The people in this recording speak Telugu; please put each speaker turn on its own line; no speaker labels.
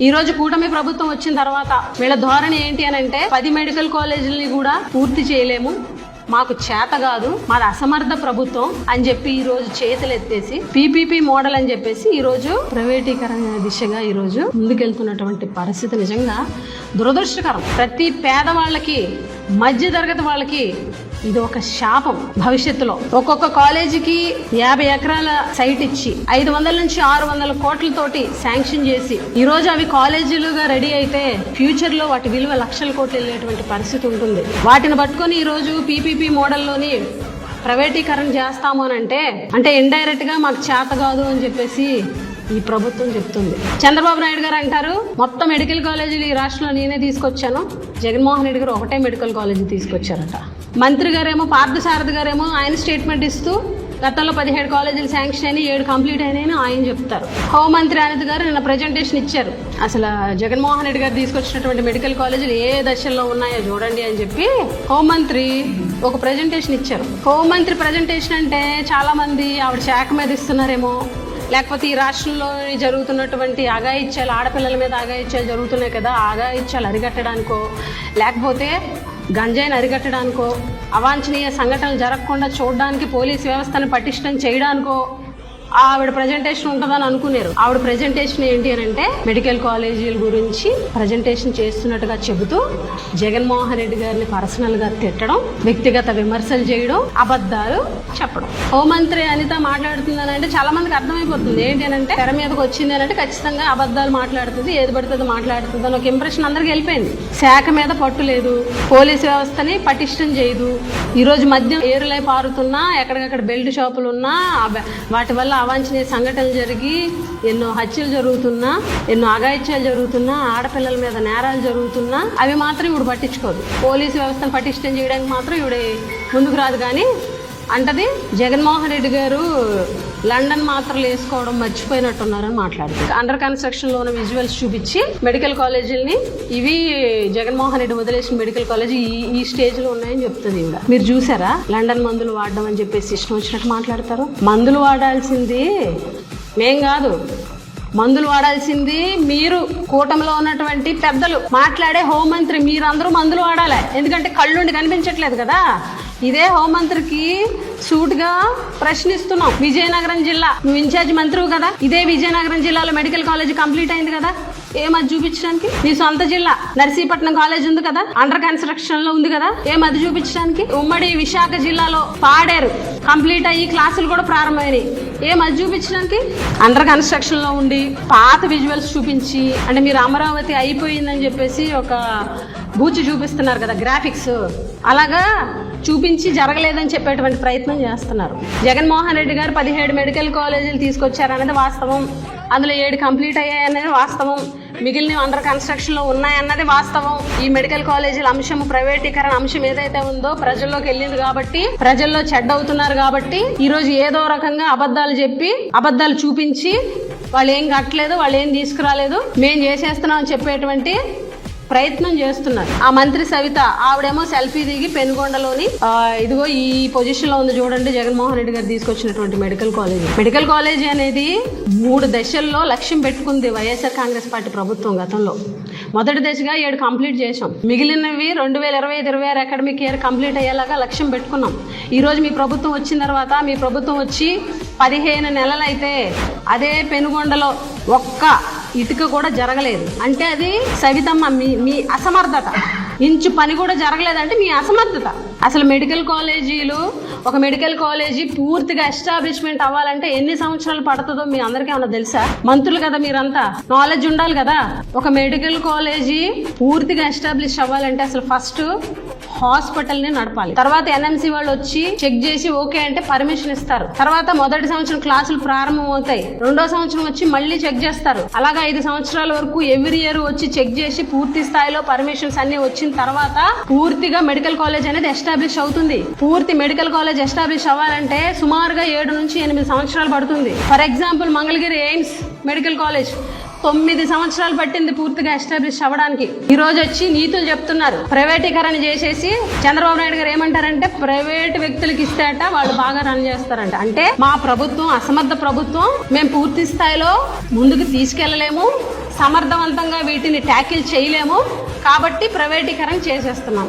ఈ రోజు కూటమి ప్రభుత్వం వచ్చిన తర్వాత వీళ్ళ ధోరణి ఏంటి అని అంటే 10 మెడికల్ కాలేజీలని కూడా పూర్తి చేయలేము, మాకు చేత కాదు, మాది అసమర్థ ప్రభుత్వం అని చెప్పి ఈ రోజు చేతులు ఎత్తేసి పీపీపీ మోడల్ అని చెప్పేసి ఈ రోజు ప్రైవేటీకరణ దిశగా ఈ రోజు ముందుకెళ్తున్నటువంటి పరిస్థితి నిజంగా దురదృష్టకరం. ప్రతి పేదవాళ్ళకి, మధ్య తరగతి వాళ్ళకి ఇది ఒక శాపం. భవిష్యత్తులో ఒక్కొక్క కాలేజీకి 50 ఎకరాల సైట్ ఇచ్చి 500 నుంచి 600 కోట్లతోటి శాంక్షన్ చేసి ఈ రోజు అవి కాలేజీలుగా రెడీ అయితే ఫ్యూచర్ లో వాటి విలువ లక్షల కోట్లు వెళ్ళేటువంటి పరిస్థితి ఉంటుంది. వాటిని పట్టుకొని ఈ రోజు పీపీపీ మోడల్లోని ప్రైవేటీకరణ చేస్తాము అని అంటే ఇండైరెక్ట్ గా మాకు చేత కాదు అని చెప్పేసి ఈ ప్రభుత్వం చెప్తుంది. చంద్రబాబు నాయుడు గారు అంటారు మొత్తం మెడికల్ కాలేజీలు ఈ రాష్ట్రంలో నేనే తీసుకొచ్చాను, జగన్మోహన్ రెడ్డి గారు ఒకటే మెడికల్ కాలేజీ తీసుకొచ్చారట. మంత్రి గారేమో పార్థసారథి గారేమో ఆయన స్టేట్మెంట్ ఇస్తూ గతంలో 17 కాలేజీలు శాంక్షన్ అయినాయి, 7 కంప్లీట్ అయినాయని ఆయన చెప్తారు. హోంమంత్రి అనిత గారు నిన్న ప్రజెంటేషన్ ఇచ్చారు, అసలు జగన్మోహన్ రెడ్డి గారు తీసుకొచ్చినటువంటి మెడికల్ కాలేజీలు ఏ దశల్లో ఉన్నాయో చూడండి అని చెప్పి హోంమంత్రి ఒక ప్రజెంటేషన్ ఇచ్చారు. హోంమంత్రి ప్రజెంటేషన్ అంటే చాలా మంది ఆవిడ శాఖ మీద ఇస్తున్నారేమో, లేకపోతే ఈ రాష్ట్రంలో జరుగుతున్నటువంటి అఘాయిత్యాలు, ఆడపిల్లల మీద అఘాయిత్యాలు జరుగుతున్నాయి కదా, అఘాయిత్యాలు అరికట్టడానికో, లేకపోతే గంజాయిని అరికట్టడానికో, అవాంఛనీయ సంఘటనలు జరగకుండా చూడడానికి పోలీస్ వ్యవస్థను పటిష్టం చేయడానికో ఆవిడ ప్రజెంటేషన్ ఉంటుందని అనుకున్నారు. ఆవిడ ప్రజెంటేషన్ ఏంటి అని అంటే మెడికల్ కాలేజీల గురించి ప్రజెంటేషన్ చేస్తున్నట్టుగా చెబుతూ జగన్మోహన్ రెడ్డి గారిని పర్సనల్ గా తిట్టడం, వ్యక్తిగత విమర్శలు చేయడం, అబద్ధాలు చెప్పడం. హోంమంత్రి అనిత మాట్లాడుతుందని అంటే చాలా మందికి అర్థమైపోతుంది ఏంటి అని అంటే తెర మీదకి వచ్చింది అని అంటే ఖచ్చితంగా అబద్ధాలు మాట్లాడుతుంది, ఏది పడుతుందో మాట్లాడుతుంది అని ఒక ఇంప్రెషన్ అందరికి వెళ్ళిపోయింది. శాఖ మీద పట్టు లేదు, పోలీస్ వ్యవస్థని పటిష్టం చేయదు. ఈ రోజు మద్యం ఏరులై పారుతున్నా, ఎక్కడికక్కడ బెల్ట్ షాపులు ఉన్నా, వాటి వల్ల అవాంఛనీయ సంఘటనలు జరిగి ఎన్నో హత్యలు జరుగుతున్నా, ఎన్నో అఘాయిత్యాలు జరుగుతున్నా, ఆడపిల్లల మీద నేరాలు జరుగుతున్నా అవి మాత్రం ఇవిడు పట్టించుకోదు. పోలీసు వ్యవస్థను పటిష్టం చేయడానికి మాత్రం ఇవిడ ముందుకు రాదు. కానీ అంటది జగన్మోహన్ రెడ్డి గారు లండన్ మాత్రలు వేసుకోవడం మర్చిపోయినట్టున్నారని మాట్లాడుతుంది. అండర్ కన్స్ట్రక్షన్ లో ఉన్న విజువల్స్ చూపించి మెడికల్ కాలేజీలని ఇవి జగన్మోహన్ రెడ్డి వదిలేసిన మెడికల్ కాలేజీ ఈ స్టేజ్ లో ఉన్నాయని చెప్తుంది. ఇంకా మీరు చూసారా లండన్ మందులు వాడడం అని చెప్పేసి ఇష్టం వచ్చినట్టు మాట్లాడతారు. మందులు వాడాల్సింది మేం కాదు, మందులు వాడాల్సింది మీరు, కూటమిలో ఉన్నటువంటి పెద్దలు, మాట్లాడే హోంమంత్రి. మీరందరూ మందులు వాడాలి, ఎందుకంటే కళ్ళుండి కనిపించట్లేదు కదా. ఇదే హోంమంత్రికి సూట్గా ప్రశ్నిస్తున్నాం. విజయనగరం జిల్లా నువ్వు ఇన్ఛార్జ్ మంత్రివు కదా, ఇదే విజయనగరం జిల్లాలో మెడికల్ కాలేజ్ కంప్లీట్ అయింది కదా, ఏమది చూపించడానికి? నీ సొంత జిల్లా నర్సీపట్నం కాలేజ్ ఉంది కదా, అండర్ కన్స్ట్రక్షన్ లో ఉంది కదా, ఏమది చూపించడానికి? ఉమ్మడి విశాఖ జిల్లాలో పాడేరు కంప్లీట్ అయ్యి క్లాసులు కూడా ప్రారంభమైనాయి, ఏమది చూపించడానికి? అండర్ కన్స్ట్రక్షన్ లో ఉండి పాత విజువల్స్ చూపించి అంటే మీరు అమరావతి అయిపోయిందని చెప్పేసి ఒక బూచి చూపిస్తున్నారు కదా, గ్రాఫిక్స్ అలాగా చూపించి జరగలేదని చెప్పేటువంటి ప్రయత్నం చేస్తున్నారు. జగన్మోహన్ రెడ్డి గారు 17 మెడికల్ కాలేజీలు తీసుకొచ్చారనేది వాస్తవం, అందులో 7 కంప్లీట్ అయ్యాయనేది వాస్తవం, మిగిలిన అండర్ కన్స్ట్రక్షన్ లో ఉన్నాయన్నది వాస్తవం. ఈ మెడికల్ కాలేజీల అంశం, ప్రైవేటీకరణ అంశం ఏదైతే ఉందో ప్రజల్లోకి వెళ్ళింది కాబట్టి, ప్రజల్లో చెడ్డ అవుతున్నారు కాబట్టి ఈ రోజు ఏదో రకంగా అబద్ధాలు చెప్పి, అబద్ధాలు చూపించి వాళ్ళు ఏం కట్టలేదు, వాళ్ళు ఏం తీసుకురాలేదు, మేం చేసేస్తున్నాం అని చెప్పేటువంటి ప్రయత్నం చేస్తున్నారు. ఆ మంత్రి సవిత ఆవిడేమో సెల్ఫీ దిగి పెనుగొండలోని ఇదిగో ఈ పొజిషన్ లో ఉంది చూడండి జగన్మోహన్ రెడ్డి గారు తీసుకొచ్చినటువంటి మెడికల్ కాలేజీ. మెడికల్ కాలేజీ అనేది 3 దశల్లో లక్ష్యం పెట్టుకుంది వైఎస్ఆర్ కాంగ్రెస్ పార్టీ ప్రభుత్వం గతంలో. మొదటి దశగా 7 కంప్లీట్ చేసాం, మిగిలినవి 2025-26 అకాడమిక్ ఇయర్ కంప్లీట్ అయ్యేలాగా లక్ష్యం పెట్టుకున్నాం. ఈ రోజు మీ ప్రభుత్వం వచ్చిన తర్వాత, మీ ప్రభుత్వం వచ్చి 15 నెలలైతే అదే పెనుగొండలో ఒక్క ఇటుక కూడా జరగలేదు అంటే అది సవితమ్మ మీ అసమర్థత. ఇంచు పని కూడా జరగలేదంటే మీ అసమర్థత. అసలు మెడికల్ కాలేజీలు, ఒక మెడికల్ కాలేజీ పూర్తిగా ఎస్టాబ్లిష్మెంట్ అవ్వాలంటే ఎన్ని సంవత్సరాలు పడుతుందో మీ అందరికీ ఏమన్నా తెలుసా? మంత్రులు కదా మీరంతా, నాలెడ్జ్ ఉండాలి కదా. ఒక మెడికల్ కాలేజీ పూర్తిగా ఎస్టాబ్లిష్ అవ్వాలంటే అసలు ఫస్ట్ హాస్పిటల్ ని నడపాలి, తర్వాత ఎన్ఎంసీ వాళ్ళు వచ్చి చెక్ చేసి ఓకే అంటే పర్మిషన్ ఇస్తారు, తర్వాత మొదటి సంవత్సరం క్లాసులు ప్రారంభం అవుతాయి, 2వ సంవత్సరం వచ్చి మళ్ళీ చెక్ చేస్తారు, అలాగా 5 సంవత్సరాల వరకు ఎవ్రీ ఇయర్ వచ్చి చెక్ చేసి పూర్తి స్థాయిలో పర్మిషన్స్ అన్ని వచ్చిన తర్వాత పూర్తిగా మెడికల్ కాలేజ్ అనేది ఎస్టాబ్లిష్ అవుతుంది. పూర్తి మెడికల్ కాలేజ్ ఎస్టాబ్లిష్ అవ్వాలంటే సుమారుగా 7 నుంచి 8 సంవత్సరాలు పడుతుంది. For example Mangalagiri AIIMS medical college 9 సంవత్సరాలు పట్టింది పూర్తిగా ఎస్టాబ్లిష్ అవ్వడానికి. ఈ రోజు వచ్చి నీతులు చెప్తున్నారు, ప్రైవేటీకరణ చేసేసి చంద్రబాబు నాయుడు గారు ఏమంటారంటే ప్రైవేట్ వ్యక్తులకు ఇస్తేట వాళ్ళు బాగా రన్ చేస్తారంట. అంటే మా ప్రభుత్వం అసమర్థ ప్రభుత్వం, మేము పూర్తి స్థాయిలో ముందుకు తీసుకెళ్లలేము, సమర్థవంతంగా వీటిని ట్యాకిల్ చేయలేము కాబట్టి ప్రైవేటీకరణ చేసేస్తున్నాం.